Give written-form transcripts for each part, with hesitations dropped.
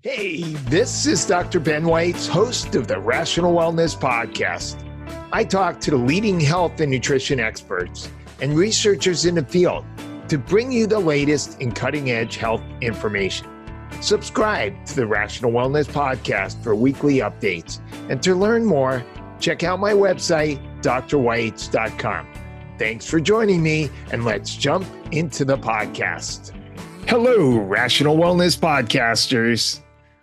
Hey, this is Dr. Ben Weitz, host of the Rational Wellness Podcast. I talk to the leading health and nutrition experts and researchers in the field to bring you the latest in cutting-edge health information. Subscribe to the Rational Wellness Podcast for weekly updates. And to learn more, check out my website, drweitz.com. Thanks for joining me, and let's jump into the podcast. Hello, Rational Wellness Podcasters.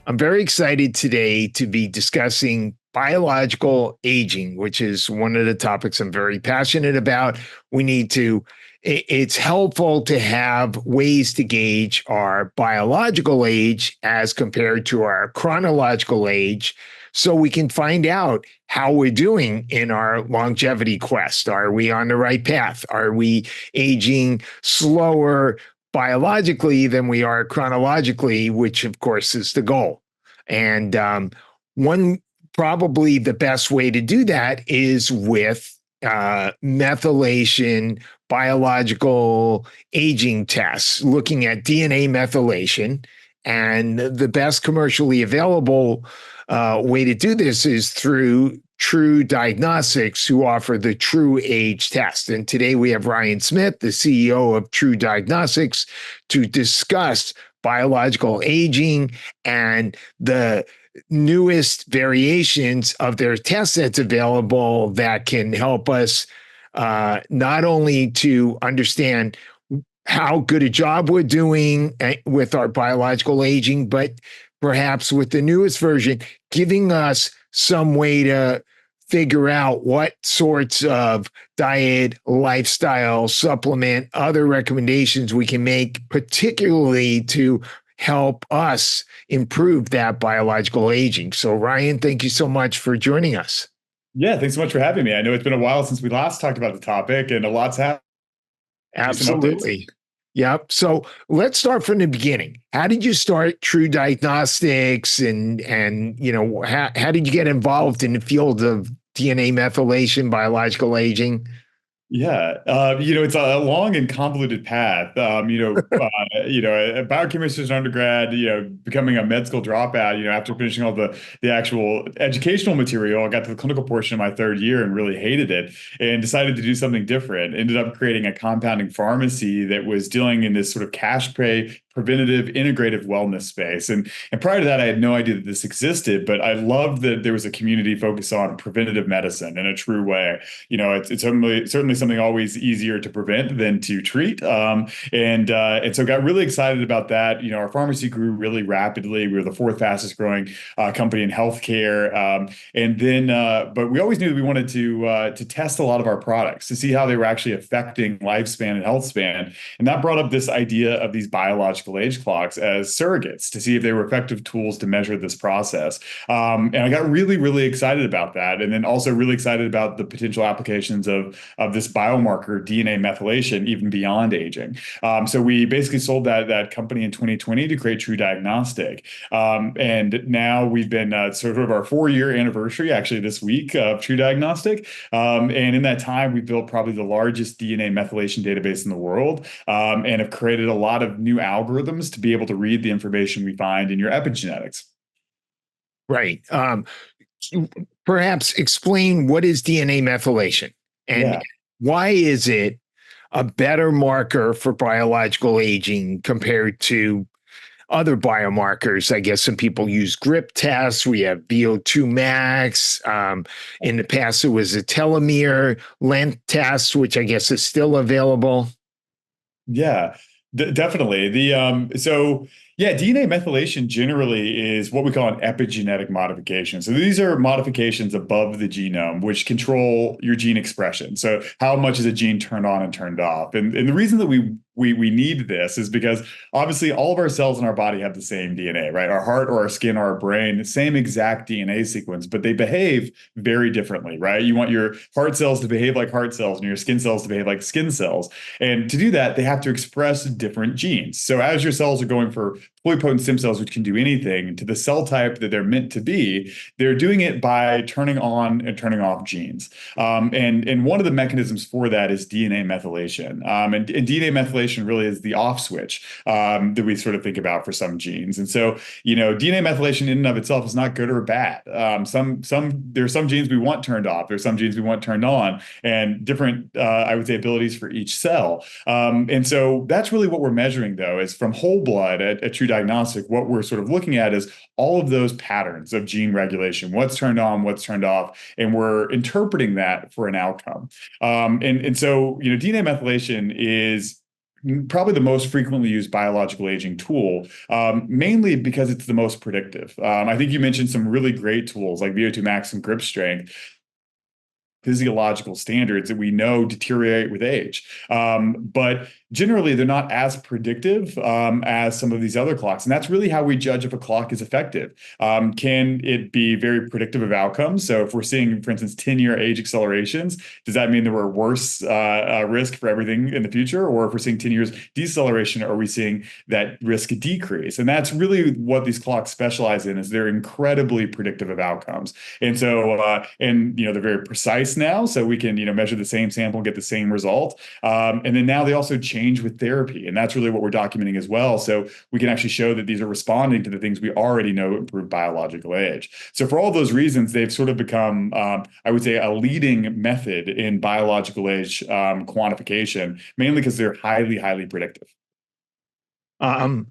I'm very excited today to be discussing biological aging, which is one of the topics I'm very passionate about. It's helpful to have ways to gauge our biological age as compared to our chronological age, so we can find out how we're doing in our longevity quest. Are we on the right path? Are we aging slower biologically than we are chronologically, which of course is the goal. And probably the best way to do that is with methylation biological aging tests, looking at DNA methylation. And the best commercially available way to do this is through True Diagnostics, who offer the TruAge test. And today we have Ryan Smith, the CEO of True Diagnostics, to discuss biological aging and the newest variations of their test that's available that can help us not only to understand how good a job we're doing with our biological aging, but perhaps with the newest version, giving us some way to figure out what sorts of diet, lifestyle, supplement, other recommendations we can make, particularly to help us improve that biological aging. So, Ryan, thank you so much for joining us. Yeah, thanks so much for having me. I know it's been a while since we last talked about the topic, and a lot's happened. Absolutely. Yep. So let's start from the beginning. How did you start True Diagnostics, and how did you get involved in the field of DNA methylation, biological aging? Yeah, it's a long and convoluted path. A biochemist as an undergrad, becoming a med school dropout, after finishing all the actual educational material, I got to the clinical portion of my third year and really hated it and decided to do something different. Ended up creating a compounding pharmacy that was dealing in this sort of cash pay, preventative, integrative wellness space. And prior to that, I had no idea that this existed, but I loved that there was a community focused on preventative medicine in a true way. It's certainly something always easier to prevent than to treat. And so got really excited about that. Our pharmacy grew really rapidly. We were the fourth fastest growing company in healthcare. But we always knew that we wanted to test a lot of our products to see how they were actually affecting lifespan and health span. And that brought up this idea of these biological age clocks as surrogates to see if they were effective tools to measure this process. And I got really, really excited about that. And then also really excited about the potential applications of this biomarker, DNA methylation, even beyond aging. So we basically sold that company in 2020 to create True Diagnostic. And now we've been sort of our 4-year anniversary, actually this week, of True Diagnostic. And in that time, we built probably the largest DNA methylation database in the world, and have created a lot of new algorithms to be able to read the information we find in your epigenetics. Right. Perhaps explain what is DNA methylation and why is it a better marker for biological aging compared to other biomarkers? I guess some people use grip tests. We have VO2 max. In the past, it was a telomere length test, which I guess is still available. Yeah. Definitely. DNA methylation generally is what we call an epigenetic modification. So these are modifications above the genome, which control your gene expression. So how much is a gene turned on and turned off? And the reason that we need this is because obviously all of our cells in our body have the same DNA, right? Our heart or our skin or our brain, the same exact DNA sequence, but they behave very differently, right? You want your heart cells to behave like heart cells and your skin cells to behave like skin cells. And to do that, they have to express different genes. So as your cells are going for pluripotent stem cells, which can do anything, to the cell type that they're meant to be, they're doing it by turning on and turning off genes. And one of the mechanisms for that is DNA methylation. And DNA methylation really is the off switch that we sort of think about for some genes. And so, DNA methylation in and of itself is not good or bad. There's some genes we want turned off. There's some genes we want turned on, and different, I would say, abilities for each cell. And so that's really what we're measuring, though, is from whole blood at True Diagnostic. What we're sort of looking at is all of those patterns of gene regulation, what's turned on, what's turned off, and we're interpreting that for an outcome. And so, DNA methylation is probably the most frequently used biological aging tool, mainly because it's the most predictive. I think you mentioned some really great tools like VO2 max and grip strength, physiological standards that we know deteriorate with age. But generally, they're not as predictive as some of these other clocks. And that's really how we judge if a clock is effective. Can it be very predictive of outcomes? So if we're seeing, for instance, 10-year age accelerations, does that mean that we're worse risk for everything in the future? Or if we're seeing 10 years deceleration, are we seeing that risk decrease? And that's really what these clocks specialize in, is they're incredibly predictive of outcomes. And so, they're very precise now, so we can measure the same sample and get the same result. And then now they also change with therapy, and that's really what we're documenting as well. So we can actually show that these are responding to the things we already know improve biological age. So for all those reasons, they've sort of become, I would say, a leading method in biological age quantification, mainly because they're highly, highly predictive. Can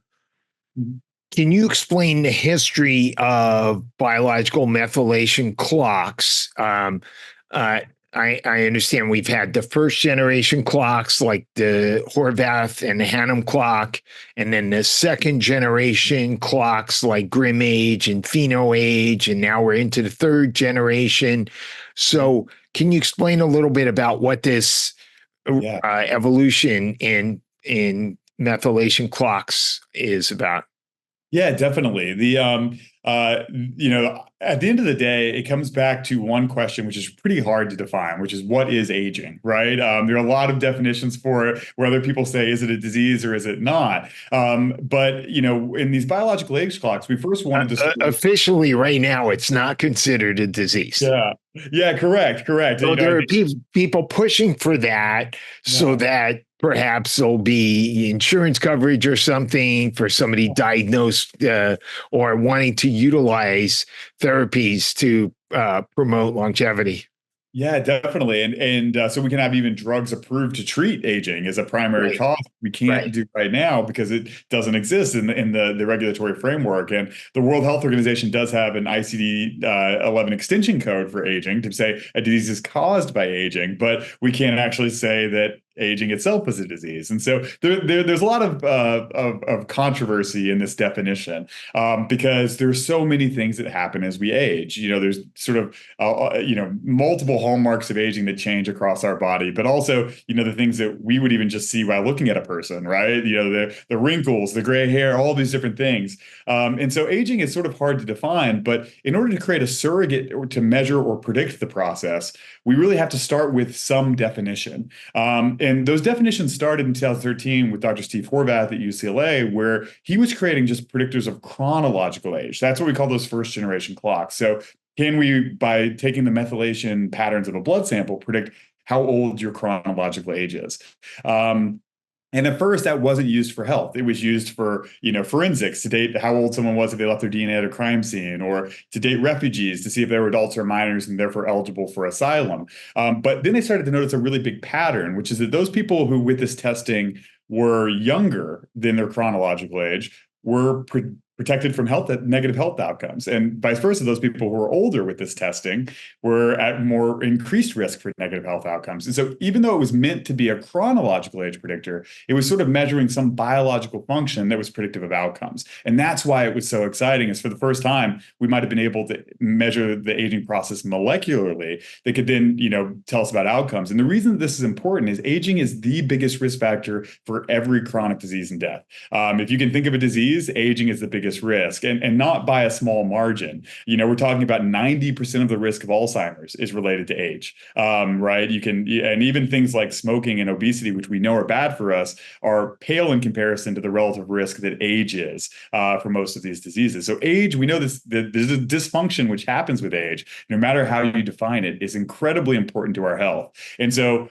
you explain the history of biological methylation clocks? I understand we've had the first generation clocks like the Horvath and the Hannum clock, and then the second generation clocks like GrimAge and PhenoAge, and now we're into the third generation. So can you explain a little bit about what this evolution in methylation clocks is about? Yeah, definitely. At the end of the day, it comes back to one question, which is pretty hard to define, which is what is aging, right? There are a lot of definitions for it, whether people say, is it a disease or is it not? But in these biological age clocks, we first wanted to officially right now, it's not considered a disease. Yeah, correct. So there are people pushing for that so that perhaps there'll be insurance coverage or something for somebody diagnosed or wanting to utilize therapies to promote longevity. Yeah, definitely. And so we can have even drugs approved to treat aging as a primary cause. We can't do right now because it doesn't exist in the regulatory framework. And the World Health Organization does have an ICD-11 extension code for aging to say a disease is caused by aging, but we can't actually say that aging itself is a disease. And so there's a lot of controversy in this definition because there's so many things that happen as we age. There's sort of multiple hallmarks of aging that change across our body, but also the things that we would even just see while looking at a person, right? The wrinkles, the gray hair, all these different things. And so aging is sort of hard to define, but in order to create a surrogate or to measure or predict the process, we really have to start with some definition. And those definitions started in 2013 with Dr. Steve Horvath at UCLA, where he was creating just predictors of chronological age. That's what we call those first generation clocks. So can we, by taking the methylation patterns of a blood sample, predict how old your chronological age is? And at first, that wasn't used for health. It was used for, forensics to date how old someone was if they left their DNA at a crime scene, or to date refugees to see if they were adults or minors and therefore eligible for asylum. But then they started to notice a really big pattern, which is that those people who with this testing were younger than their chronological age were protected from negative health outcomes. And vice versa, those people who were older with this testing were at more increased risk for negative health outcomes. And so even though it was meant to be a chronological age predictor, it was sort of measuring some biological function that was predictive of outcomes. And that's why it was so exciting, is for the first time, we might have been able to measure the aging process molecularly that could then, tell us about outcomes. And the reason that this is important is aging is the biggest risk factor for every chronic disease and death. If you can think of a disease, aging is the biggest biggest risk, and not by a small margin. We're talking about 90% of the risk of Alzheimer's is related to age, right? And even things like smoking and obesity, which we know are bad for us, are pale in comparison to the relative risk that age is for most of these diseases. So age, we know the dysfunction which happens with age, no matter how you define it, is incredibly important to our health. And so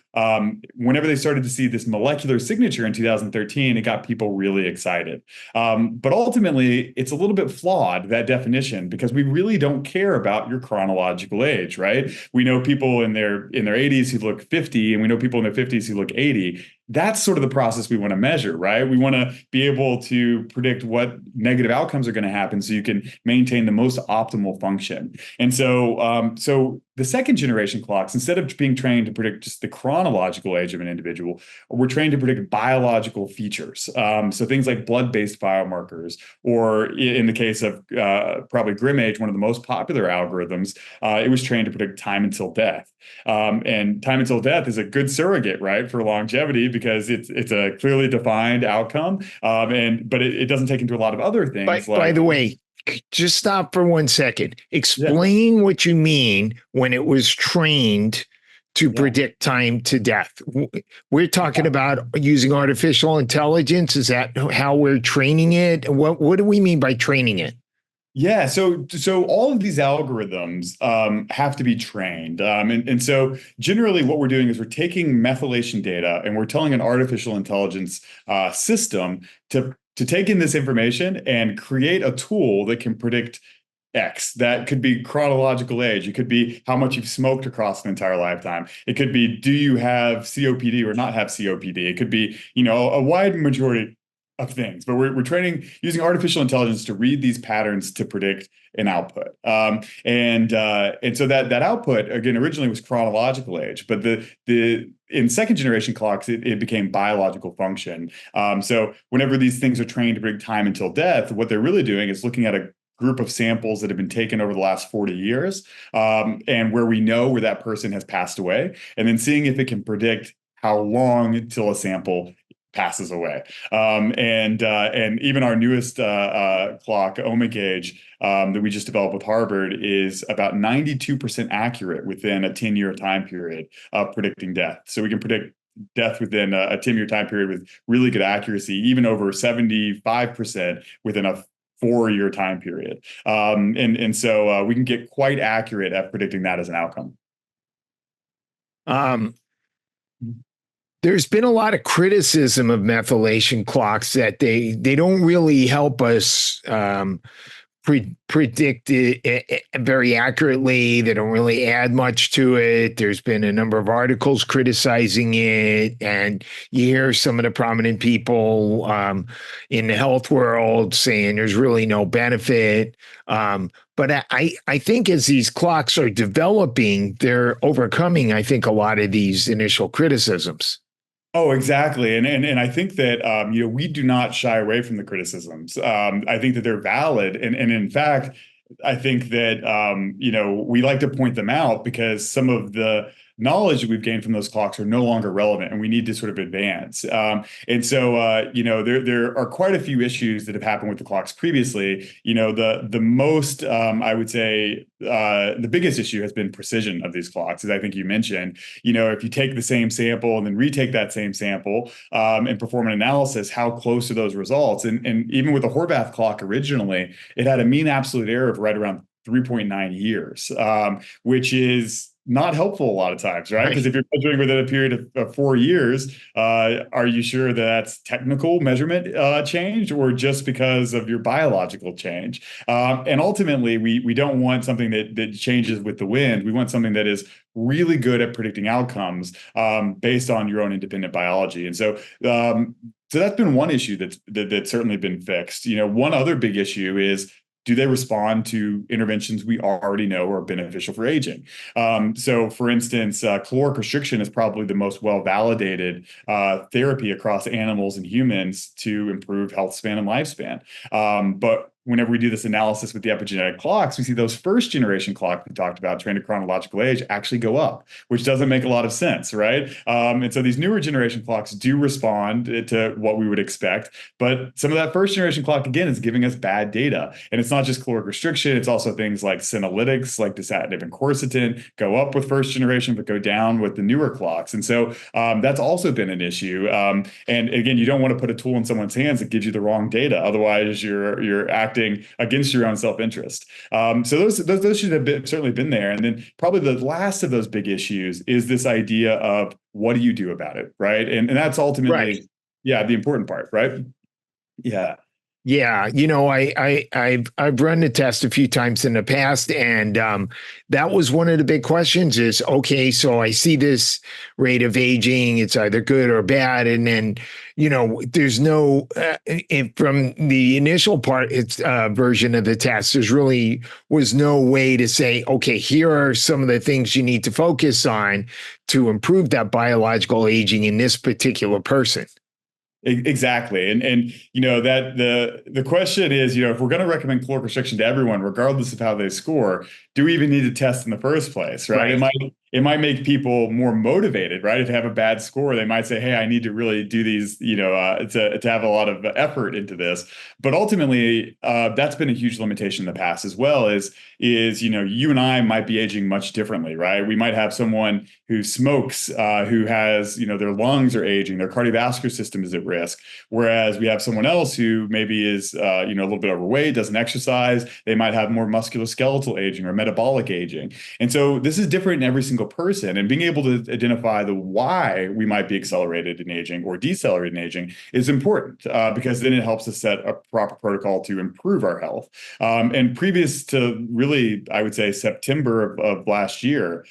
whenever they started to see this molecular signature in 2013, it got people really excited. But ultimately, it's a little bit flawed, that definition, because we really don't care about your chronological age, right? We know people in their 80s who look 50, and we know people in their 50s who look 80. That's sort of the process we want to measure, right? We want to be able to predict what negative outcomes are going to happen so you can maintain the most optimal function. And so the second generation clocks, instead of being trained to predict just the chronological age of an individual, we're trained to predict biological features. So things like blood-based biomarkers, or in the case of probably GrimAge, one of the most popular algorithms, it was trained to predict time until death. And time until death is a good surrogate, right, for longevity, because it's a clearly defined outcome, but it doesn't take into a lot of other things. By the way, just stop for 1 second. Explain what you mean when it was trained to predict time to death. We're talking about using artificial intelligence. Is that how we're training it? What do we mean by training it? Yeah, so all of these algorithms have to be trained. And so generally what we're doing is we're taking methylation data and we're telling an artificial intelligence system to take in this information and create a tool that can predict X. That could be chronological age. It could be how much you've smoked across an entire lifetime. It could be, do you have COPD or not have COPD? It could be, a wide majority of things, but we're training using artificial intelligence to read these patterns to predict an output. And so that output, again, originally was chronological age, but in second generation clocks, it became biological function. So whenever these things are trained to predict time until death, what they're really doing is looking at a group of samples that have been taken over the last 40 years, and where we know where that person has passed away, and then seeing if it can predict how long until a sample passes away. And even our newest clock, Omic Age, that we just developed with Harvard, is about 92% accurate within a 10-year time period of predicting death. So we can predict death within a 10-year time period with really good accuracy, even over 75% within a 4-year time period. And so we can get quite accurate at predicting that as an outcome. There's been a lot of criticism of methylation clocks that they don't really help us predict it very accurately. They don't really add much to it. There's been a number of articles criticizing it, and you hear some of the prominent people in the health world saying there's really no benefit. But I think as these clocks are developing, they're overcoming, I think, a lot of these initial criticisms. Oh, exactly. And I think that, we do not shy away from the criticisms. I think that they're valid. And in fact, I think that, we like to point them out because some of the knowledge that we've gained from those clocks are no longer relevant, and we need to sort of advance. And so, there are quite a few issues that have happened with the clocks previously. The most, I would say, the biggest issue has been precision of these clocks, as I think you mentioned. If you take the same sample and then retake that same sample and perform an analysis, how close are those results? And even with the Horvath clock originally, it had a mean absolute error of right around 3.9 years, which is not helpful a lot of times, right? Because if you're measuring within a period of 4 years, are you sure that's technical measurement change or just because of your biological change? And ultimately, we don't want something that changes with the wind. We want something that is really good at predicting outcomes based on your own independent biology. And so that's been one issue that's certainly been fixed. One other big issue is, do they respond to interventions we already know are beneficial for aging? So, for instance, caloric restriction is probably the most well-validated therapy across animals and humans to improve health span and lifespan. But whenever we do this analysis with the epigenetic clocks, we see those first generation clocks we talked about, trained to chronological age, actually go up, which doesn't make a lot of sense, right? And so these newer generation clocks do respond to what we would expect, but some of that first generation clock, again, is giving us bad data. And it's not just caloric restriction, it's also things like senolytics, like dasatinib and quercetin, go up with first generation, but go down with the newer clocks. And so that's also been an issue. And again, you don't want to put a tool in someone's hands that gives you the wrong data. Otherwise, you're acting against your own self-interest. So those should have certainly been there. And then probably the last of those big issues is this idea of what do you do about it, right? And that's ultimately, Right. yeah, the important part, right? Yeah. Yeah, I've run the test a few times in the past, and that was one of the big questions. Is okay, so I see this rate of aging; it's either good or bad, and then there's no from the initial part, it's version of the test. There's really was no way to say, okay, here are some of the things you need to focus on to improve that biological aging in this particular person. Exactly. And that the question is, if we're going to recommend caloric restriction to everyone, regardless of how they score, do we even need to test in the first place, right? It might make people more motivated, right? If they have a bad score, they might say, hey, I need to really do these, to have a lot of effort into this. But ultimately, that's been a huge limitation in the past as well, is you and I might be aging much differently, right? We might have someone who smokes, who has, their lungs are aging, their cardiovascular system is at risk. Whereas we have someone else who maybe is, a little bit overweight, doesn't exercise. They might have more musculoskeletal aging or metabolic aging. And so this is different in every single person, and being able to identify the why we might be accelerated in aging or decelerated in aging is important, because then it helps us set a proper protocol to improve our health. And previous to really, I would say September of last year,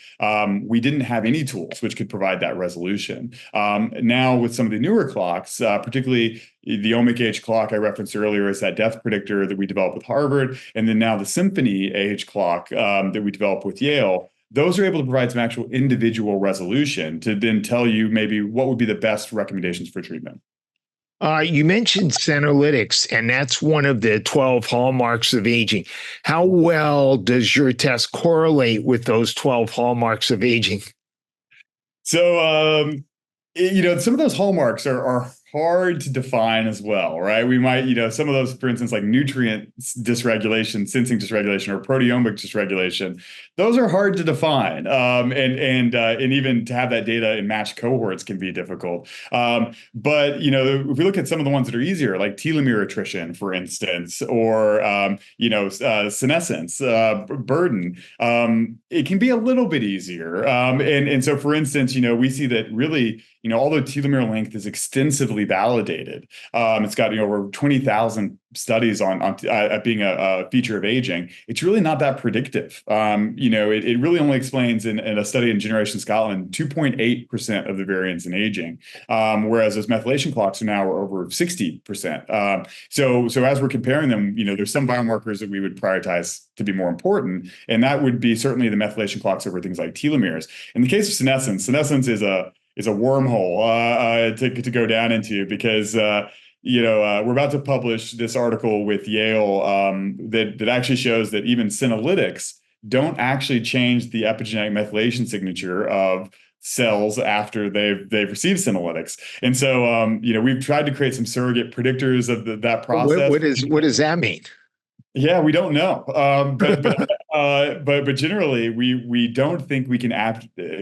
we didn't have any tools which could provide that resolution. Now with some of the newer clocks, particularly the Omic Age clock I referenced earlier is that death predictor that we developed with Harvard, and then now the Symphony Age clock that we developed with Yale. Those are able to provide some actual individual resolution to then tell you maybe what would be the best recommendations for treatment. You mentioned senolytics, and that's one of the 12 hallmarks of aging. How well does your test correlate with those 12 hallmarks of aging? So, some of those hallmarks are hard to define as well, right? We might, some of those, for instance, like nutrient dysregulation, sensing dysregulation, or proteomic dysregulation, those are hard to define. And even to have that data in matched cohorts can be difficult. But, if we look at some of the ones that are easier, like telomere attrition, for instance, or, senescence, burden, it can be a little bit easier. And so, for instance, we see that really, although telomere length is extensively validated, it's got over 20,000 studies on being a feature of aging. It's really not that predictive. It really only explains in a study in Generation Scotland 2.8% of the variance in aging, whereas those methylation clocks are now over 60%. So as we're comparing them, there's some biomarkers that we would prioritize to be more important, and that would be certainly the methylation clocks over things like telomeres. In the case of senescence is a wormhole to go down into, because we're about to publish this article with Yale that actually shows that even senolytics don't actually change the epigenetic methylation signature of cells after they've received senolytics. And so we've tried to create some surrogate predictors of that process. What does that mean? Yeah, we don't know, but generally, we don't think we can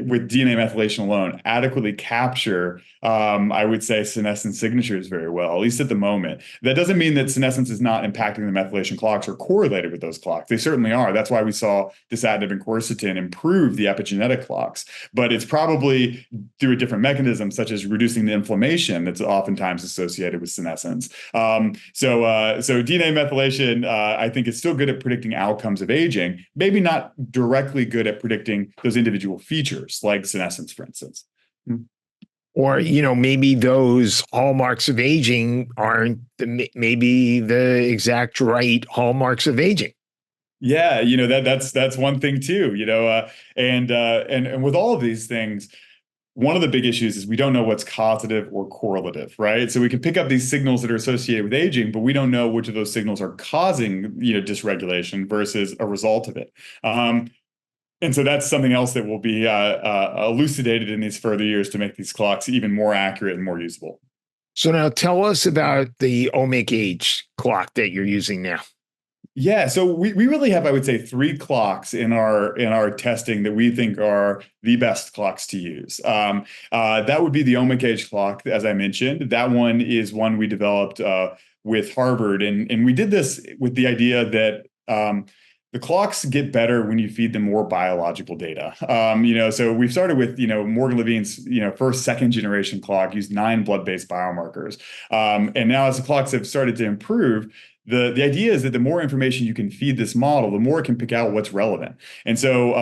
with DNA methylation alone adequately capture, I would say, senescence signatures very well, at least at the moment. That doesn't mean that senescence is not impacting the methylation clocks or correlated with those clocks. They certainly are. That's why we saw dasatinib and quercetin improve the epigenetic clocks. But it's probably through a different mechanism, such as reducing the inflammation that's oftentimes associated with senescence. So DNA methylation, I think, is still good at predicting outcomes of aging, maybe not directly good at predicting those individual features like senescence, for instance. Or, maybe those hallmarks of aging aren't maybe the exact right hallmarks of aging. Yeah, that's one thing too, and with all of these things, one of the big issues is we don't know what's causative or correlative, right? So we can pick up these signals that are associated with aging, but we don't know which of those signals are causing, dysregulation versus a result of it. And so that's something else that will be elucidated in these further years to make these clocks even more accurate and more usable. So now tell us about the OmicAge clock that you're using now. Yeah, so we really have, I would say, 3 clocks in our testing that we think are the best clocks to use. That would be the OmicAge clock, as I mentioned. That one is one we developed with Harvard, and we did this with the idea that the clocks get better when you feed them more biological data. So we've started with, Morgan Levine's, first, second generation clock used 9 blood-based biomarkers. And now as the clocks have started to improve, the idea is that the more information you can feed this model, the more it can pick out what's relevant. And so,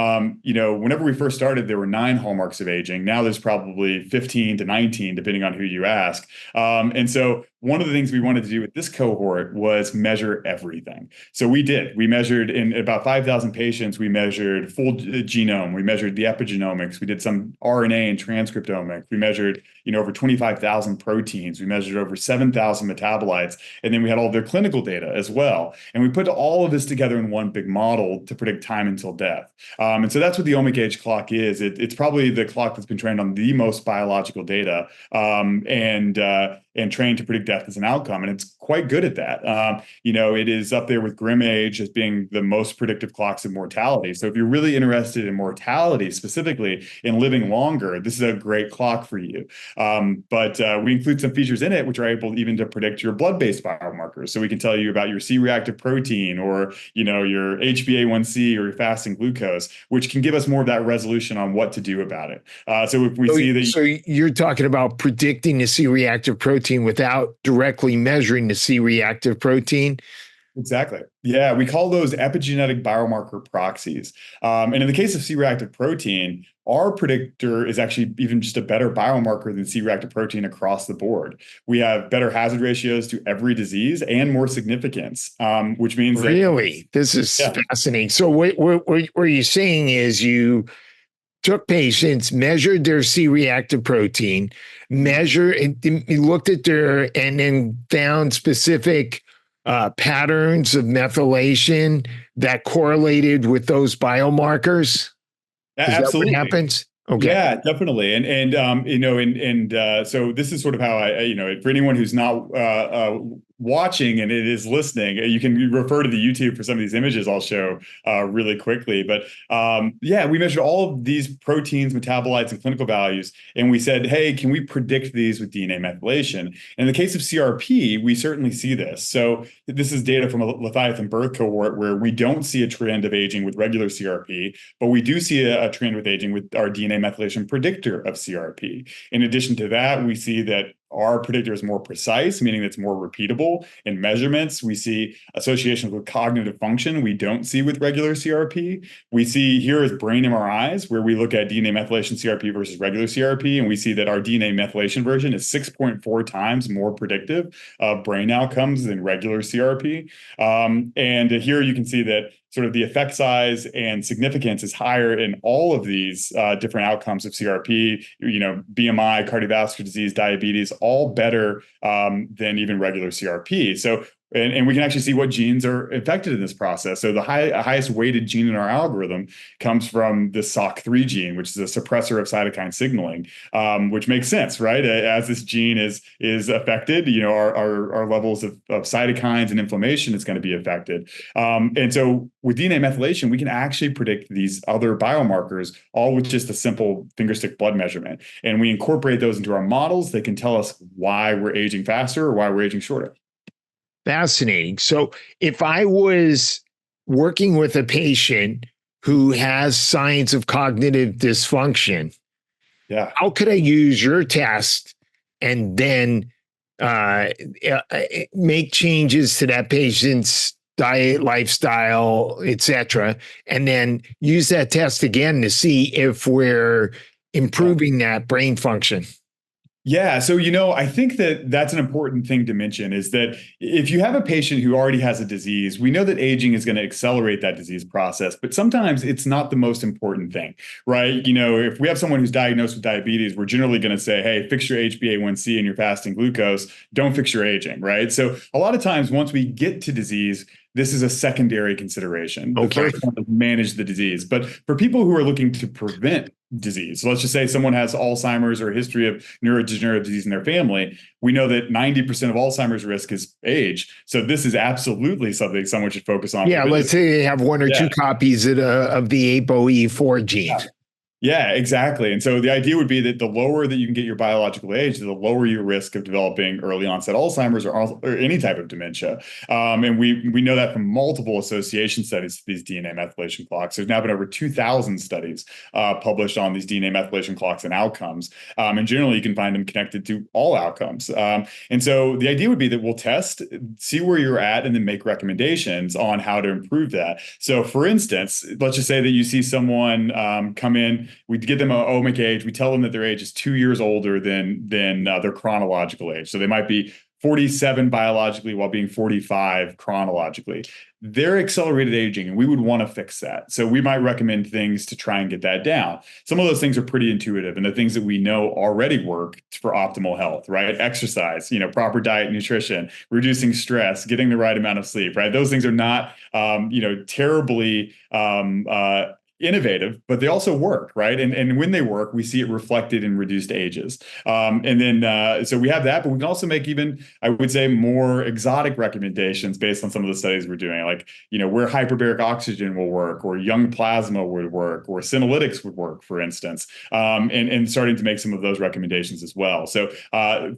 whenever we first started, there were 9 hallmarks of aging. Now there's probably 15 to 19, depending on who you ask. And so one of the things we wanted to do with this cohort was measure everything. So we did. We measured in about 5,000 patients. We measured full genome. We measured the epigenomics. We did some RNA and transcriptomics. We measured, over 25,000 proteins. We measured over 7,000 metabolites. And then we had all their clinical data as well. And we put all of this together in one big model to predict time until death. And so that's what the OmicAge clock is. It's probably the clock that's been trained on the most biological data and trained to predict death as an outcome. And it's quite good at that. It is up there with GrimAge as being the most predictive clocks of mortality. So if you're really interested in mortality, specifically in living longer, this is a great clock for you. But we include some features in it which are able even to predict your blood-based biomarkers. So we can tell you about your C-reactive protein or, your HbA1c or your fasting glucose, which can give us more of that resolution on what to do about it. So if we see that... So you're talking about predicting the C-reactive protein without directly measuring the C-reactive protein? Exactly. Yeah, we call those epigenetic biomarker proxies. And in the case of C-reactive protein, our predictor is actually even just a better biomarker than C-reactive protein across the board. We have better hazard ratios to every disease and more significance, which means that... Really? This is fascinating. So what you're saying is you took patients, measured their C-reactive protein, looked at and then found specific patterns of methylation that correlated with those biomarkers? Absolutely. That what happens? Okay. Yeah, definitely. So this is sort of how for anyone who's not watching and it is listening, you can refer to the YouTube for some of these images I'll show really quickly. But we measured all of these proteins, metabolites, and clinical values, and we said, hey, can we predict these with DNA methylation? In the case of CRP, we certainly see this. So this is data from a Leviathan birth cohort where we don't see a trend of aging with regular CRP, but we do see a trend with aging with our DNA methylation predictor of CRP. In addition to that, we see that our predictor is more precise, meaning it's more repeatable in measurements. We see associations with cognitive function we don't see with regular CRP. We see here is brain MRIs, where we look at DNA methylation CRP versus regular CRP, and we see that our DNA methylation version is 6.4 times more predictive of brain outcomes than regular CRP. And here you can see that sort of the effect size and significance is higher in all of these different outcomes of CRP, BMI, cardiovascular disease, diabetes, all better than even regular CRP. So, and we can actually see what genes are affected in this process. So the highest weighted gene in our algorithm comes from the SOC3 gene, which is a suppressor of cytokine signaling, which makes sense, right? As this gene is affected, our levels of cytokines and inflammation is going to be affected. And so with DNA methylation, we can actually predict these other biomarkers, all with just a simple fingerstick blood measurement. And we incorporate those into our models. They can tell us why we're aging faster or why we're aging shorter. Fascinating. So if I was working with a patient who has signs of cognitive dysfunction, how could I use your test and then make changes to that patient's diet, lifestyle, etc., and then use that test again to see if we're improving that brain function? Yeah. So, I think that that's an important thing to mention is that if you have a patient who already has a disease, we know that aging is going to accelerate that disease process, but sometimes it's not the most important thing, right? If we have someone who's diagnosed with diabetes, we're generally going to say, hey, fix your HbA1c and your fasting glucose, don't fix your aging, right? So, a lot of times once we get to disease, this is a secondary consideration. The Okay. first one is manage the disease. But for people who are looking to prevent disease, so let's just say someone has Alzheimer's or a history of neurodegenerative disease in their family, we know that 90% of Alzheimer's risk is age. So this is absolutely something someone should focus on. Yeah, let's say they have one or two copies of the ApoE4 gene. Yeah, exactly. And so the idea would be that the lower that you can get your biological age, the lower your risk of developing early onset Alzheimer's or any type of dementia. And we know that from multiple association studies to these DNA methylation clocks. There's now been over 2,000 studies published on these DNA methylation clocks and outcomes. And generally, you can find them connected to all outcomes. And so the idea would be that we'll test, see where you're at, and then make recommendations on how to improve that. So for instance, let's just say that you see someone come in, we get them an omic age. We tell them that their age is 2 years older than their chronological age. So they might be 47 biologically while being 45 chronologically. They're accelerated aging, and we would want to fix that. So we might recommend things to try and get that down. Some of those things are pretty intuitive, and the things that we know already work for optimal health, right? Exercise, proper diet, nutrition, reducing stress, getting the right amount of sleep, right? Those things are not, terribly innovative, but they also work, right? And when they work, we see it reflected in reduced ages. And then, so we have that, but we can also make even, I would say, more exotic recommendations based on some of the studies we're doing, like, where hyperbaric oxygen will work, or young plasma would work, or senolytics would work, for instance, and starting to make some of those recommendations as well. So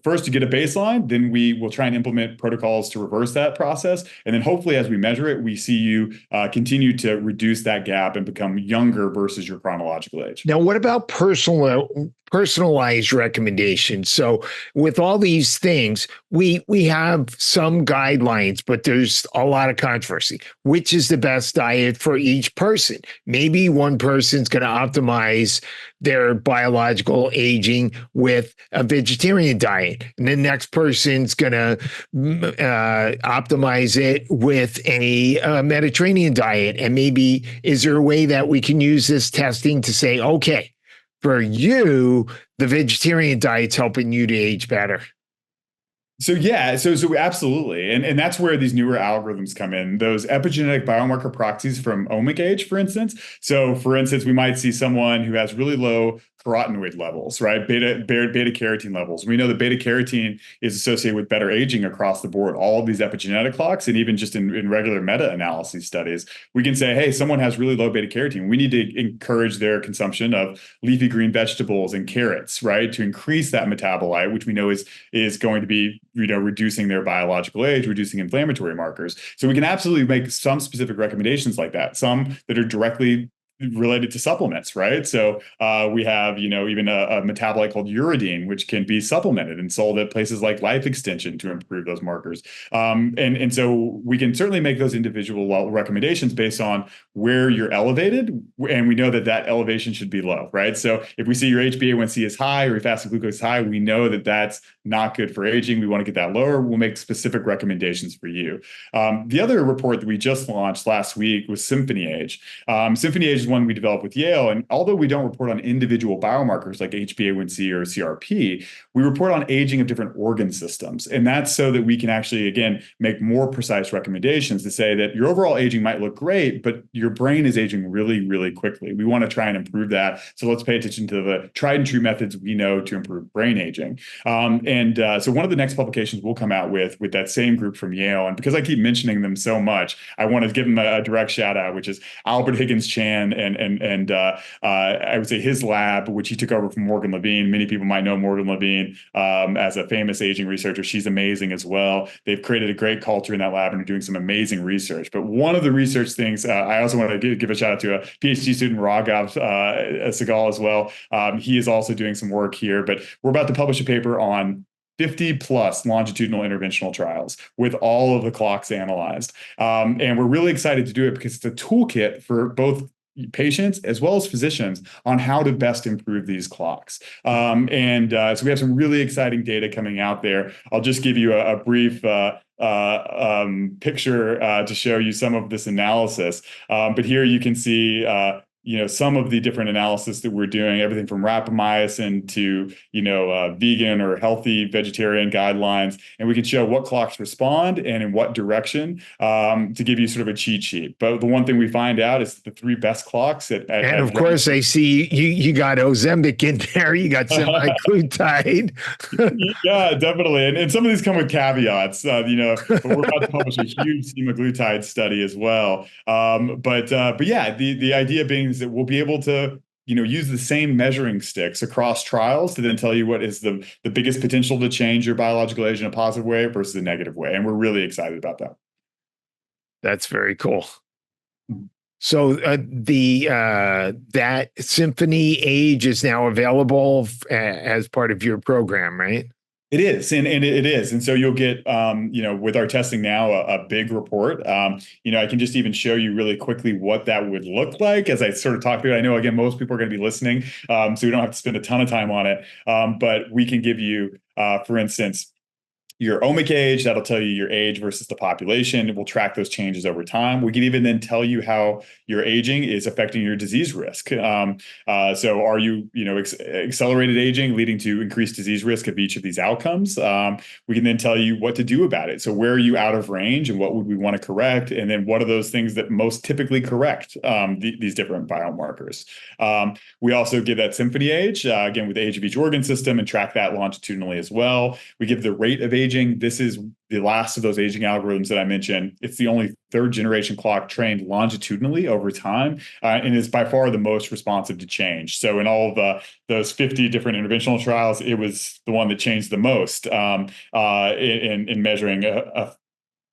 first, to get a baseline, then we will try and implement protocols to reverse that process. And then hopefully, as we measure it, we see you continue to reduce that gap and become younger versus your chronological age. Now, what about personalized recommendations? So with all these things, we have some guidelines, but there's a lot of controversy. Which is the best diet for each person? Maybe one person's going to optimize their biological aging with a vegetarian diet, and the next person's going to optimize it with a Mediterranean diet. And maybe, is there a way that we can use this testing to say, okay, for you, the vegetarian diet's helping you to age better? So yeah, so absolutely, and that's where these newer algorithms come in. Those epigenetic biomarker proxies from omic age, for instance. So, for instance, we might see someone who has really low carotenoid levels, right? Beta carotene levels. We know that beta carotene is associated with better aging across the board. All of these epigenetic clocks, and even just in regular meta-analysis studies, we can say, hey, someone has really low beta carotene. We need to encourage their consumption of leafy green vegetables and carrots, right, to increase that metabolite, which we know is going to be reducing their biological age, reducing inflammatory markers. So we can absolutely make some specific recommendations like that, some that are directly related to supplements, right? So we have, even a metabolite called uridine, which can be supplemented and sold at places like Life Extension to improve those markers. And so we can certainly make those individual recommendations based on where you're elevated, and we know that elevation should be low, right? So if we see your HbA1c is high or your fasting glucose is high, we know that that's not good for aging. We want to get that lower. We'll make specific recommendations for you. The other report that we just launched last week was Symphony Age. Symphony Age is one we developed with Yale. And although we don't report on individual biomarkers like HbA1c or CRP, we report on aging of different organ systems. And that's so that we can actually, again, make more precise recommendations to say that your overall aging might look great, but your brain is aging really, really quickly. We want to try and improve that. So let's pay attention to the tried and true methods we know to improve brain aging. So one of the next publications we'll come out with that same group from Yale. And because I keep mentioning them so much, I want to give them a direct shout out, which is Albert Higgins Chan and I would say his lab, which he took over from Morgan Levine. Many people might know Morgan Levine as a famous aging researcher. She's amazing as well. They've created a great culture in that lab and are doing some amazing research. But one of the research things, I also want to give a shout out to a PhD student, Raghav Segal as well. He is also doing some work here, but we're about to publish a paper on 50 plus longitudinal interventional trials with all of the clocks analyzed. And we're really excited to do it because it's a toolkit for both patients as well as physicians on how to best improve these clocks. So we have some really exciting data coming out there. I'll just give you a brief picture to show you some of this analysis. But here you can see some of the different analysis that we're doing, everything from rapamycin to, vegan or healthy vegetarian guidelines. And we can show what clocks respond and in what direction to give you sort of a cheat sheet. But the one thing we find out is the three best clocks and of course, I see you got Ozempic in there. You got semaglutide. Yeah, definitely. And some of these come with caveats, but we're about to publish a huge semaglutide study as well. But yeah, the idea being is that we'll be able to use the same measuring sticks across trials to then tell you what is the biggest potential to change your biological age in a positive way versus a negative way. And we're really excited about that. That's very cool. So that Symphony Age is now available as part of your program, right? It is, and it is, and so you'll get, with our testing now, a big report. I can just even show you really quickly what that would look like as I sort of talk through it. I know, again, most people are going to be listening, so we don't have to spend a ton of time on it, but we can give you, for instance, your omic age. That'll tell you your age versus the population. We'll track those changes over time. We can even then tell you how your aging is affecting your disease risk. So are you, accelerated aging leading to increased disease risk of each of these outcomes? We can then tell you what to do about it. So where are you out of range and what would we want to correct? And then what are those things that most typically correct these different biomarkers? We also give that Symphony Age, again, with the age of each organ system, and track that longitudinally as well. We give the rate of aging. This is the last of those aging algorithms that I mentioned. It's the only third generation clock trained longitudinally over time, and is by far the most responsive to change. So in all of those 50 different interventional trials, it was the one that changed the most in measuring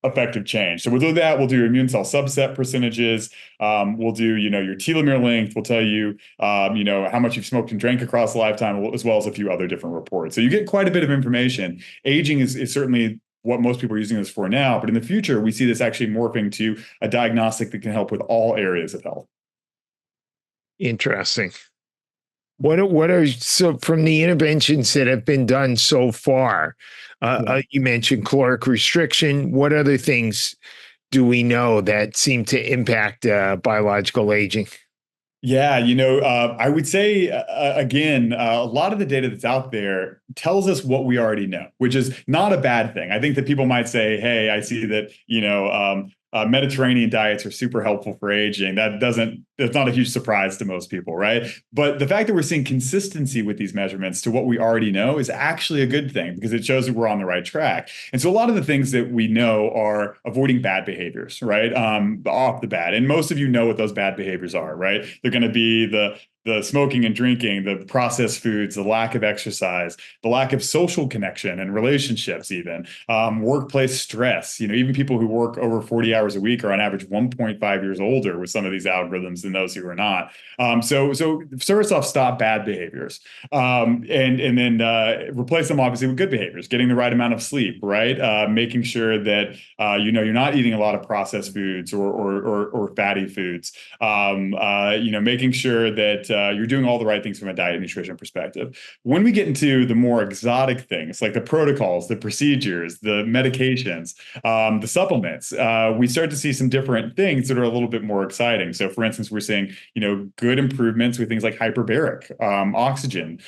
effective change. So we'll do that. We'll do immune cell subset percentages. We'll do, your telomere length. We'll tell you, how much you've smoked and drank across a lifetime, as well as a few other different reports. So you get quite a bit of information. Aging is certainly what most people are using this for now, but in the future, we see this actually morphing to a diagnostic that can help with all areas of health. Interesting. What are so from the interventions that have been done so far? You mentioned caloric restriction. What other things do we know that seem to impact biological aging? Yeah, I would say, again, a lot of the data that's out there tells us what we already know, which is not a bad thing. I think that people might say, hey, I see that, Mediterranean diets are super helpful for aging. That's not a huge surprise to most people, right? But the fact that we're seeing consistency with these measurements to what we already know is actually a good thing, because it shows that we're on the right track. And so a lot of the things that we know are avoiding bad behaviors, right? Off the bat. And most of you know what those bad behaviors are, right? They're going to be the smoking and drinking, the processed foods, the lack of exercise, the lack of social connection and relationships, even workplace stress. Even people who work over 40 hours a week are on average 1.5 years older with some of these algorithms than those who are not. So first off, stop bad behaviors, and then replace them obviously with good behaviors, getting the right amount of sleep, right? Making sure that you're not eating a lot of processed foods or fatty foods. Making sure that you're doing all the right things from a diet and nutrition perspective. When we get into the more exotic things, like the protocols, the procedures, the medications, the supplements, we start to see some different things that are a little bit more exciting. So for instance, we're seeing, good improvements with things like hyperbaric oxygen,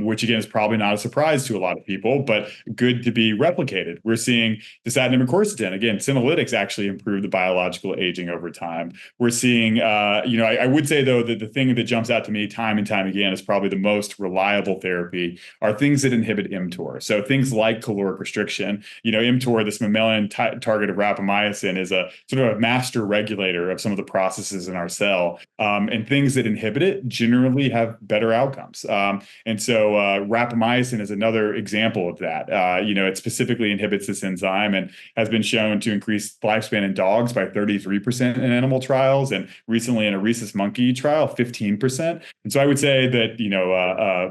which again is probably not a surprise to a lot of people, but good to be replicated. We're seeing dasatinib and quercetin. Again, senolytics actually improve the biological aging over time. We're seeing, I would say though that the thing that jumps out to me time and time again is probably the most reliable therapy are things that inhibit mTOR. So things like caloric restriction. mTOR, this mammalian target of rapamycin, is a sort of a master regulator of some of the processes in our cell. And things that inhibit it generally have better outcomes. And so rapamycin is another example of that. It specifically inhibits this enzyme and has been shown to increase lifespan in dogs by 33% in animal trials, and recently in a rhesus monkey trial, 15%. And so I would say that,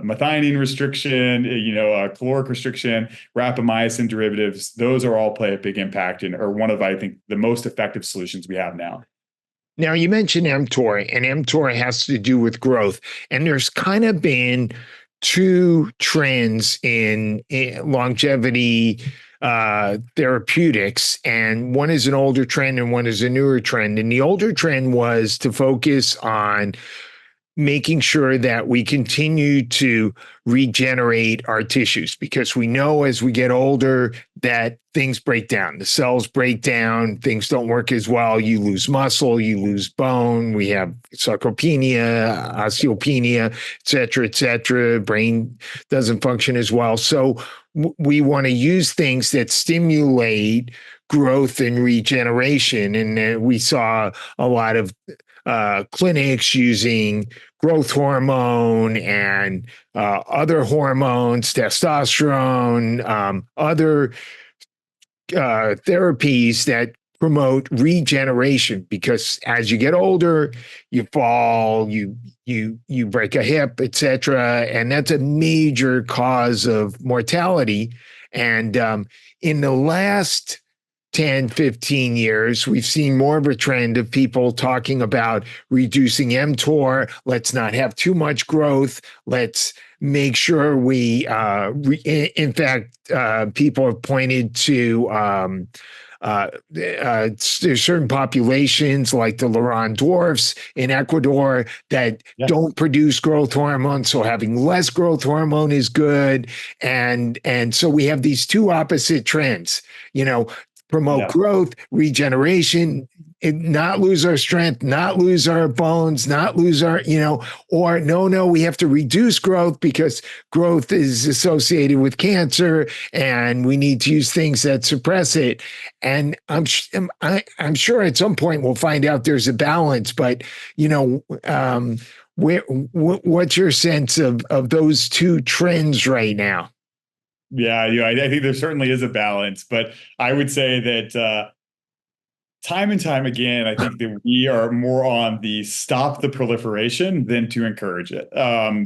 methionine restriction, caloric restriction, rapamycin derivatives, those are all play a big impact and are one of, I think, the most effective solutions we have now. Now, you mentioned mTOR, and mTOR has to do with growth. And there's kind of been two trends in longevity therapeutics, and one is an older trend and one is a newer trend. And the older trend was to focus on making sure that we continue to regenerate our tissues, because we know as we get older that things break down, the cells break down, things don't work as well. You lose muscle, you lose bone. We have sarcopenia, osteopenia, et cetera. Brain doesn't function as well. So we want to use things that stimulate growth and regeneration. And we saw a lot of clinics using growth hormone and other hormones, testosterone, other therapies that promote regeneration, because as you get older, you fall, you break a hip, etc., and that's a major cause of mortality. And in the last 10, 15 years, we've seen more of a trend of people talking about reducing mTOR. Let's not have too much growth. Let's make sure we, in fact, people have pointed to there's certain populations like the Laurent dwarfs in Ecuador that don't produce growth hormone. So having less growth hormone is good. And so we have these two opposite trends, promote growth, regeneration, not lose our strength, not lose our bones, not lose our, or no, we have to reduce growth because growth is associated with cancer and we need to use things that suppress it. And I'm sure at some point we'll find out there's a balance, but, what's your sense of those two trends right now? Yeah, I think there certainly is a balance, but I would say that time and time again, I think that we are more on the stop the proliferation than to encourage it.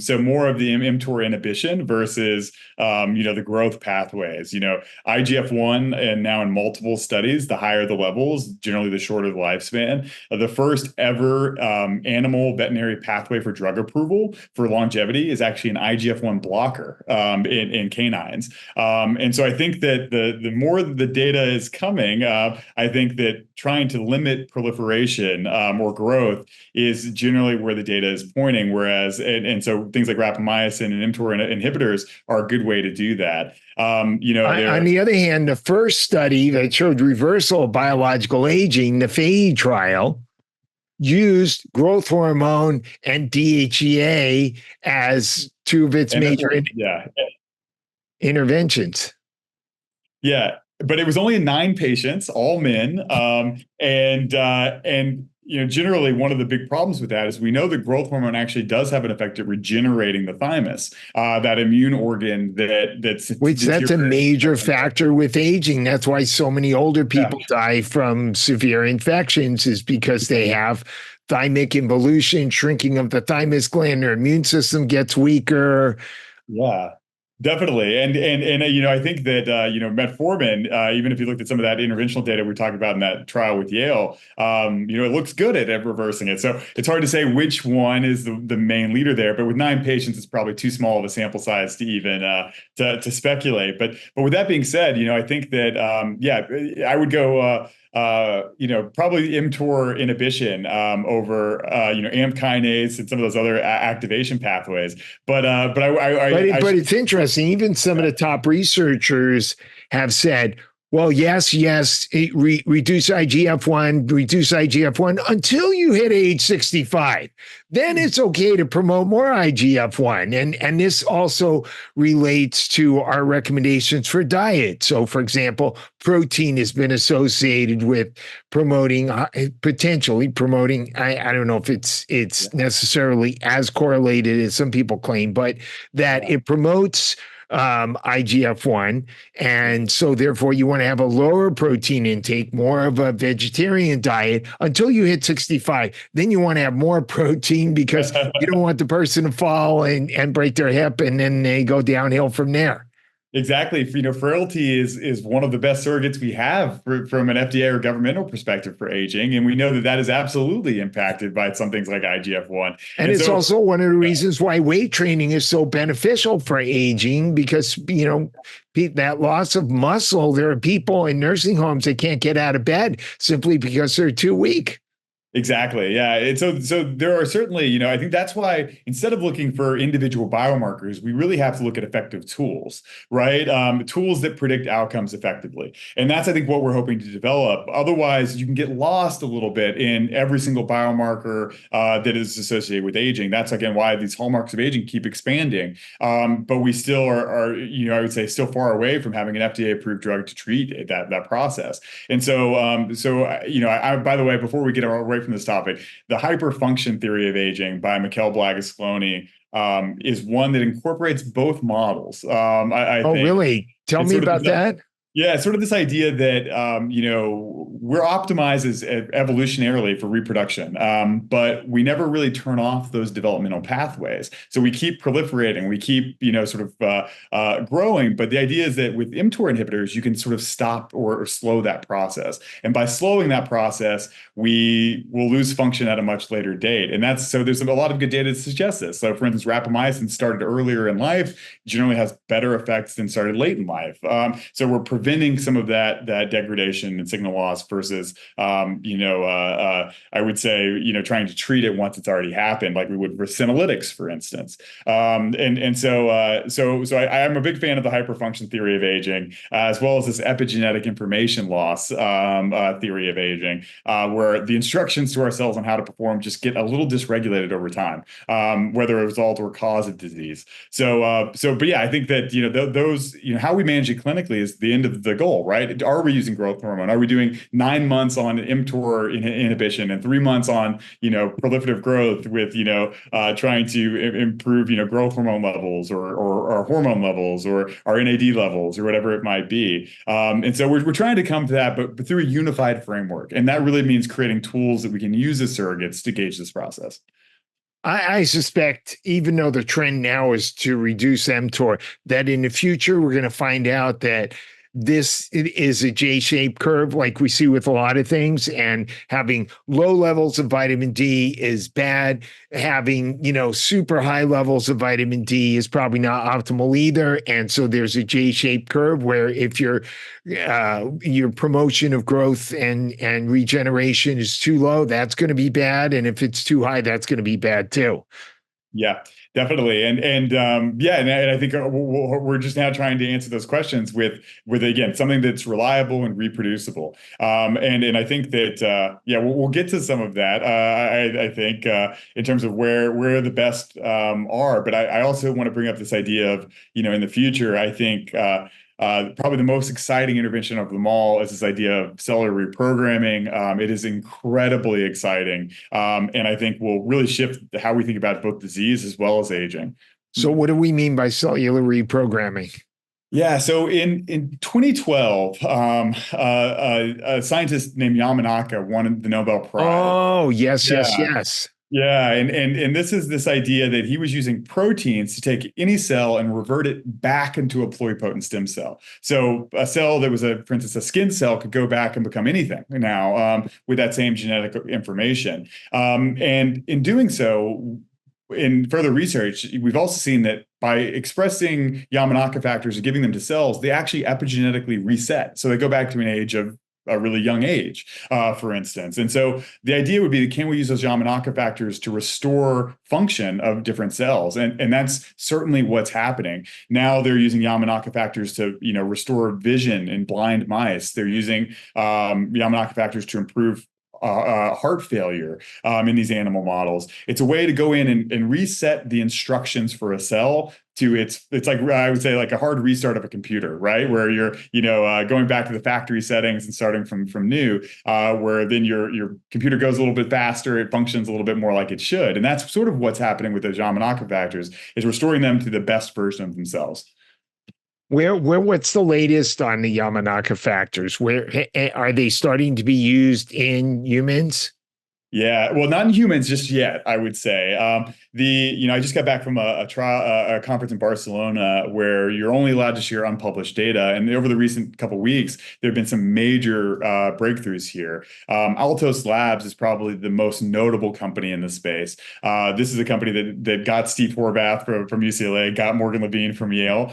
So more of the mTOR inhibition versus, the growth pathways. IGF-1, and now in multiple studies, the higher the levels, generally the shorter the lifespan. The first ever animal veterinary pathway for drug approval for longevity is actually an IGF-1 blocker in canines. And so I think that the more the data is coming, I think that trying to limit proliferation or growth is generally where the data is pointing. Whereas, and so things like rapamycin and mTOR inhibitors are a good way to do that. On the other hand, the first study that showed reversal of biological aging, the Apheresis trial, used growth hormone and DHEA as two of its major interventions. Yeah. But it was only in 9 patients, all men. And generally one of the big problems with that is we know that growth hormone actually does have an effect at regenerating the thymus, that immune organ that's a major factor with aging. That's why so many older people die from severe infections, is because they have thymic involution, shrinking of the thymus gland, their immune system gets weaker. Yeah. Definitely. And I think that, metformin, even if you looked at some of that interventional data we talked about in that trial with Yale, it looks good at reversing it. So it's hard to say which one is the main leader there, but with 9 patients, it's probably too small of a sample size to even, to speculate. But with that being said, I think that, I would go, probably mTOR inhibition over AMP kinase and some of those other activation pathways. But it's interesting. Even some of the top researchers have said, well, yes, reduce IGF-1 until you hit age 65. Then it's okay to promote more IGF-1. And this also relates to our recommendations for diet. So, for example, protein has been associated with potentially promoting, I don't know if it's necessarily as correlated as some people claim, but that it promotes IGF-1. And so therefore you want to have a lower protein intake, more of a vegetarian diet until you hit 65. Then you want to have more protein because you don't want the person to fall and break their hip and then they go downhill from there. Exactly. Frailty is one of the best surrogates we have from an FDA or governmental perspective for aging, and we know that that is absolutely impacted by some things like IGF-1. And And it's so, also one of the reasons why weight training is so beneficial for aging, because, that loss of muscle, there are people in nursing homes that can't get out of bed simply because they're too weak. exactly. Yeah. And so there are certainly, I think that's why instead of looking for individual biomarkers, we really have to look at effective tools, right? Tools that predict outcomes effectively. And that's, I think, what we're hoping to develop. Otherwise, you can get lost a little bit in every single biomarker that is associated with aging. That's, again, why these hallmarks of aging keep expanding. But we still are, I would say, still far away from having an FDA-approved drug to treat that process. And so, by the way, before we get away from this topic, the hyperfunction theory of aging by Mikhail Blagoslowny is one that incorporates both models. I Oh, think really? Tell it's me sort of about that. yeah, it's sort of this idea that we're optimized as evolutionarily for reproduction, but we never really turn off those developmental pathways. So we keep proliferating, we keep growing. But the idea is that with mTOR inhibitors, you can sort of stop or slow that process, and by slowing that process, we will lose function at a much later date. And there's a lot of good data to suggest this. So, for instance, rapamycin started earlier in life generally has better effects than started late in life. So we're preventing some of that degradation and signal loss versus, I would say, trying to treat it once it's already happened, like we would with senolytics, for instance. So I am a big fan of the hyperfunction theory of aging, as well as this epigenetic information loss theory of aging, where the instructions to our cells on how to perform just get a little dysregulated over time, whether a result or cause of disease. But yeah, I think that those how we manage it clinically is the end of the goal, right? Are we using growth hormone? Are we doing 9 months on mTOR inhibition and 3 months on proliferative growth with trying to improve growth hormone levels or hormone levels or our NAD levels or whatever it might be? And so we're trying to come to that, but through a unified framework, and that really means creating tools that we can use as surrogates to gauge this process. I suspect, even though the trend now is to reduce mTOR, that in the future we're going to find out that this is a J-shaped curve like we see with a lot of things, and having low levels of vitamin D is bad. Having, super high levels of vitamin D is probably not optimal either. And so there's a J-shaped curve where if your promotion of growth and regeneration is too low, that's going to be bad. And if it's too high, that's going to be bad too. Yeah, definitely. And I think we're just now trying to answer those questions with again, something that's reliable and reproducible. And I think that, we'll get to some of that. I think in terms of where the best are, but I also want to bring up this idea of, in the future, I think, probably the most exciting intervention of them all is this idea of cellular reprogramming. It is incredibly exciting, and I think will really shift how we think about both disease as well as aging. So what do we mean by cellular reprogramming? Yeah, so in 2012, a scientist named Yamanaka won the Nobel Prize. Oh, yes, yes. Yeah, and this is this idea that he was using proteins to take any cell and revert it back into a pluripotent stem cell. So a cell that was, for instance, a skin cell could go back and become anything now with that same genetic information. And in doing so, in further research, we've also seen that by expressing Yamanaka factors and giving them to cells, they actually epigenetically reset. So they go back to an age of a really young age, for instance. And so the idea would be that can we use those Yamanaka factors to restore function of different cells? And that's certainly what's happening. Now they're using Yamanaka factors to, restore vision in blind mice. They're using Yamanaka factors to improve heart failure in these animal models. It's a way to go in and reset the instructions for a cell to it's like, I would say, like a hard restart of a computer, right? Where you're, going back to the factory settings and starting from new, where then your computer goes a little bit faster, it functions a little bit more like it should. And that's sort of what's happening with those Yamanaka factors, is restoring them to the best version of themselves. What's the latest on the Yamanaka factors? Where are they starting to be used in humans? Yeah, well, not in humans just yet, I would say. I just got back from a trial, a conference in Barcelona where you're only allowed to share unpublished data. And over the recent couple of weeks, there have been some major breakthroughs here. Altos Labs is probably the most notable company in the space. This is a company that got Steve Horvath from UCLA, got Morgan Levine from Yale,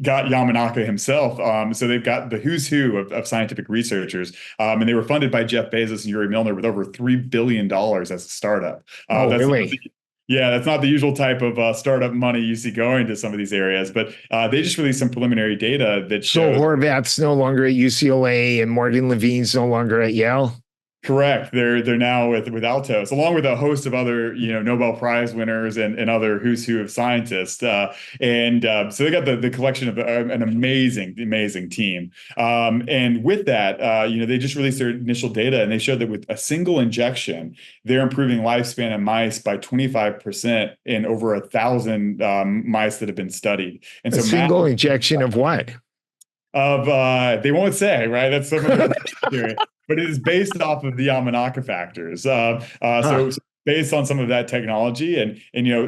got Yamanaka himself. So they've got the who's who of scientific researchers. And they were funded by Jeff Bezos and Yuri Milner with over $3 billion as a startup. Oh, That's not really? yeah, that's not the usual type of startup money you see going to some of these areas, but they just released some preliminary data that So shows. Horvath's no longer at UCLA and Morgan Levine's no longer at Yale. Correct. They're now with Altos, along with a host of other Nobel Prize winners and other who's who of scientists. So they got the collection of an amazing team. And with that, they just released their initial data, and they showed that with a single injection, they're improving lifespan in mice by 25% in over 1,000 mice that have been studied. And A so single injection of what? they won't say, right? That's some of the theory, but it is based off of the Yamanaka factors. So based on some of that technology, and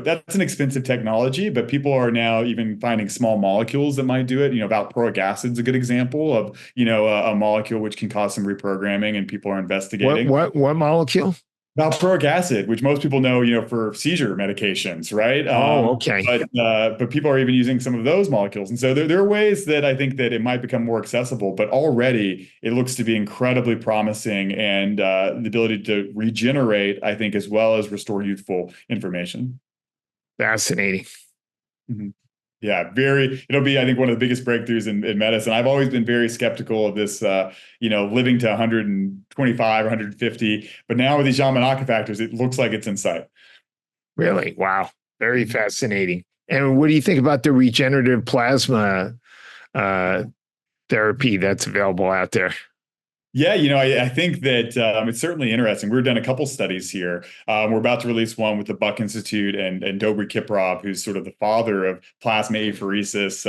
that's an expensive technology, but people are now even finding small molecules that might do it. Valproic acid's a good example of a molecule which can cause some reprogramming, and people are investigating. What molecule? Valproic acid, which most people know, for seizure medications, right? Okay. But people are even using some of those molecules, and so there are ways that I think that it might become more accessible. But already, it looks to be incredibly promising, and the ability to regenerate, I think, as well as restore youthful information. Fascinating. Mm-hmm. Yeah, it'll be, I think, one of the biggest breakthroughs in medicine. I've always been very skeptical of this, living to 125 or 150. But now with these Yamanaka factors, it looks like it's in sight. Really? Wow. Very fascinating. And what do you think about the regenerative plasma therapy that's available out there? Yeah, I think that it's certainly interesting. We've done a couple studies here. We're about to release one with the Buck Institute and Dobry Kiprov, who's sort of the father of plasma apheresis.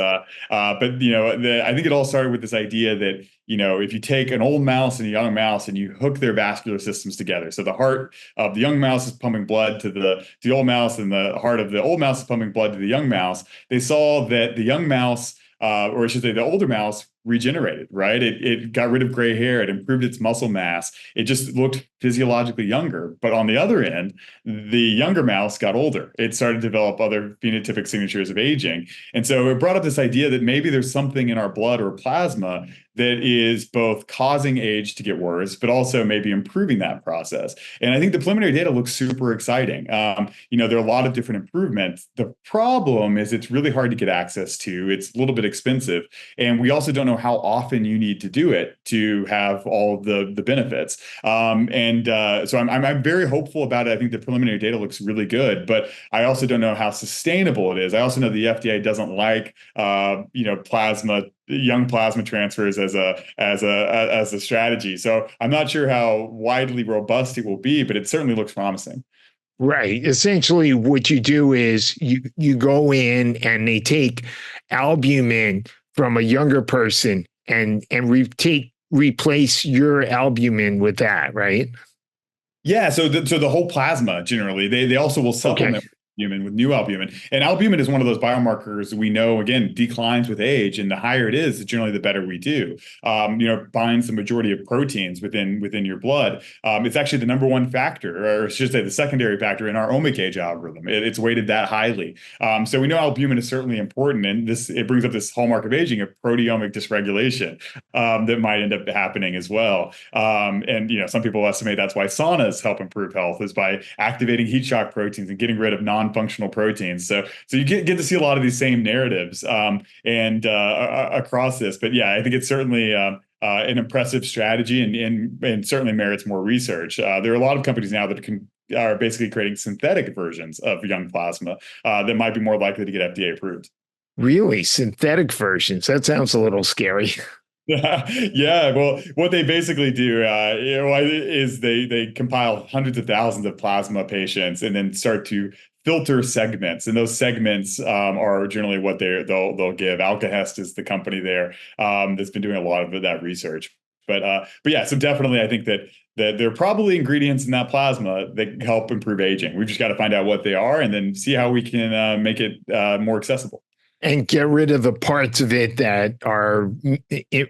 I think it all started with this idea that if you take an old mouse and a young mouse and you hook their vascular systems together, so the heart of the young mouse is pumping blood to the old mouse, and the heart of the old mouse is pumping blood to the young mouse, they saw that the young mouse, or I should say the older mouse, regenerated, right? It got rid of gray hair. It improved its muscle mass. It just looked physiologically younger. But on the other end, the younger mouse got older. It started to develop other phenotypic signatures of aging. And so it brought up this idea that maybe there's something in our blood or plasma that is both causing age to get worse, but also maybe improving that process. And I think the preliminary data looks super exciting. There are a lot of different improvements. The problem is it's really hard to get access to. It's a little bit expensive. And we also don't know how often you need to do it to have all the benefits. So I'm very hopeful about it. I think the preliminary data looks really good, but I also don't know how sustainable it is. I also know the FDA doesn't like young plasma transfers as a strategy. So I'm not sure how widely robust it will be, but it certainly looks promising. Right. Essentially, what you do is you go in and they take albumin from a younger person and replace your albumin with that, right? Yeah, so the whole plasma generally, they also will supplement albumin with new albumin. And albumin is one of those biomarkers we know, again, declines with age, and the higher it is, generally the better we do. Binds the majority of proteins within your blood. It's actually the number one factor, or I should say the secondary factor in our omic age algorithm. It's weighted that highly. So we know albumin is certainly important, and it brings up this hallmark of aging, of proteomic dysregulation that might end up happening as well. Some people estimate that's why saunas help improve health, is by activating heat shock proteins and getting rid of non-functional proteins. So you get to see a lot of these same narratives across this. But yeah, I think it's certainly an impressive strategy, and certainly merits more research. There are a lot of companies now that are basically creating synthetic versions of young plasma that might be more likely to get FDA approved. Really? Synthetic versions? That sounds a little scary. Yeah, well, what they basically do, is they compile hundreds of thousands of plasma patients and then start to filter segments, and those segments are generally what they'll give. Alkahest is the company there that's been doing a lot of that research. But yeah, so definitely I think that there are probably ingredients in that plasma that help improve aging. We've just got to find out what they are and then see how we can make it more accessible. And get rid of the parts of it that are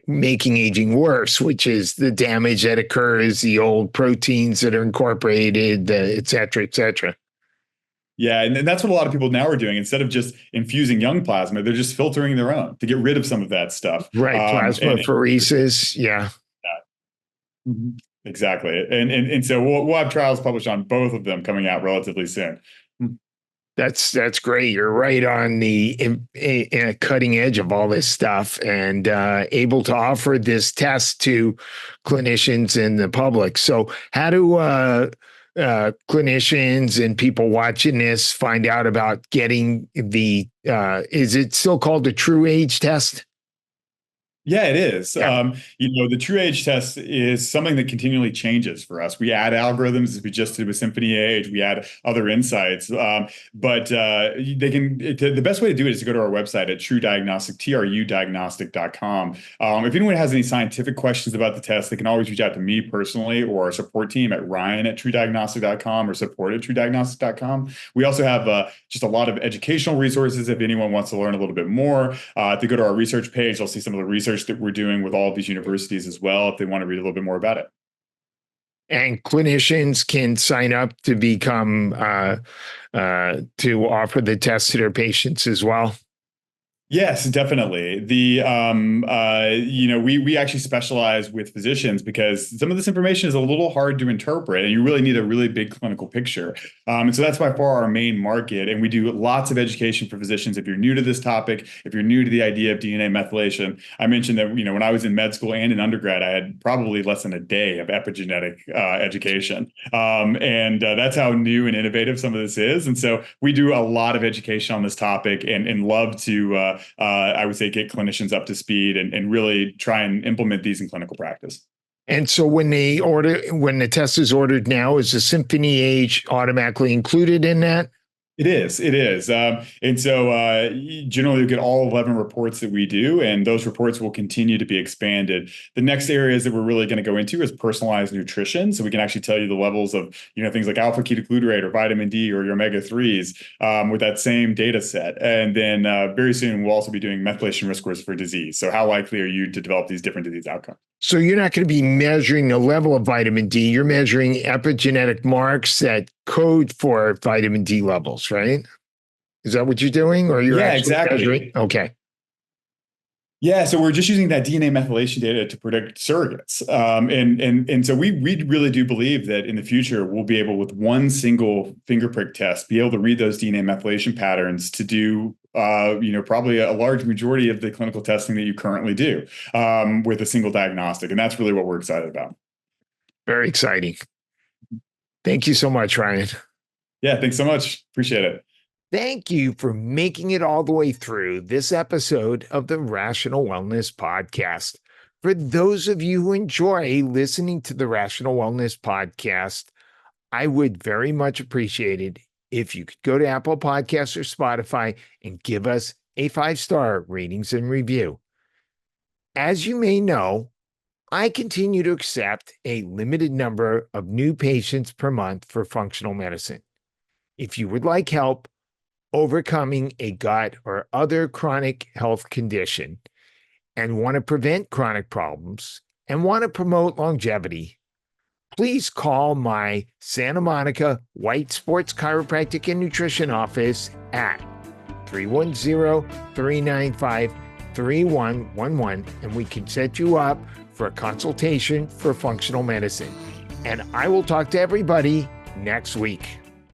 making aging worse, which is the damage that occurs, the old proteins that are incorporated, et cetera, et cetera. Yeah, and that's what a lot of people now are doing. Instead of just infusing young plasma, they're just filtering their own to get rid of some of that stuff. Right, plasmapheresis, yeah. Mm-hmm. Exactly. And so we'll have trials published on both of them coming out relatively soon. That's great. You're right on the cutting edge of all this stuff and able to offer this test to clinicians and the public. So how do clinicians and people watching this find out about getting the, is it still called the TruAge test? Yeah, it is. Yeah. The TruAge test is something that continually changes for us. We add algorithms, as we just did with Symphony Age. We add other insights, but the best way to do it is to go to our website at True Diagnostic, TruDiagnostic.com. If anyone has any scientific questions about the test, they can always reach out to me personally or our support team at Ryan@TrueDiagnostic.com or support@TrueDiagnostic.com. We also have just a lot of educational resources if anyone wants to learn a little bit more. If they go to our research page, they'll see some of the research that we're doing with all of these universities as well, if they want to read a little bit more about it. And clinicians can sign up to become to offer the test to their patients as well. Yes, definitely. We actually specialize with physicians because some of this information is a little hard to interpret and you really need a really big clinical picture. And so that's by far our main market. And we do lots of education for physicians. If you're new to this topic, if you're new to the idea of DNA methylation, I mentioned that, when I was in med school and in undergrad, I had probably less than a day of epigenetic education. And that's how new and innovative some of this is. And so we do a lot of education on this topic and love to, I would say, get clinicians up to speed and really try and implement these in clinical practice. And so when the test is ordered now, is the Symphony Age automatically included in that? It is. And so generally you get all 11 reports that we do, and those reports will continue to be expanded. The next areas that we're really going to go into is personalized nutrition. So we can actually tell you the levels of, things like alpha ketoglutarate or vitamin D or your omega-3s with that same data set. And then very soon we'll also be doing methylation risk scores for disease. So how likely are you to develop these different disease outcomes? So you're not going to be measuring the level of vitamin D. You're measuring epigenetic marks that code for vitamin D levels, right? Is that what you're doing? Or you're exactly measuring? Okay. Yeah, so we're just using that DNA methylation data to predict surrogates. And so we really do believe that in the future, we'll be able, with one single finger prick test, be able to read those DNA methylation patterns to do probably a large majority of the clinical testing that you currently do with a single diagnostic. And that's really what we're excited about. Very exciting. Thank you so much, Ryan. Yeah, thanks so much. Appreciate it. Thank you for making it all the way through this episode of the Rational Wellness Podcast. For those of you who enjoy listening to the Rational Wellness Podcast, I would very much appreciate it if you could go to Apple Podcasts or Spotify and give us a 5-star ratings and review. As you may know, I continue to accept a limited number of new patients per month for functional medicine. If you would like help overcoming a gut or other chronic health condition and want to prevent chronic problems and want to promote longevity, please call my Santa Monica Weitz Sports Chiropractic and Nutrition office at 310-395-3111, and we can set you up for a consultation for functional medicine. And I will talk to everybody next week.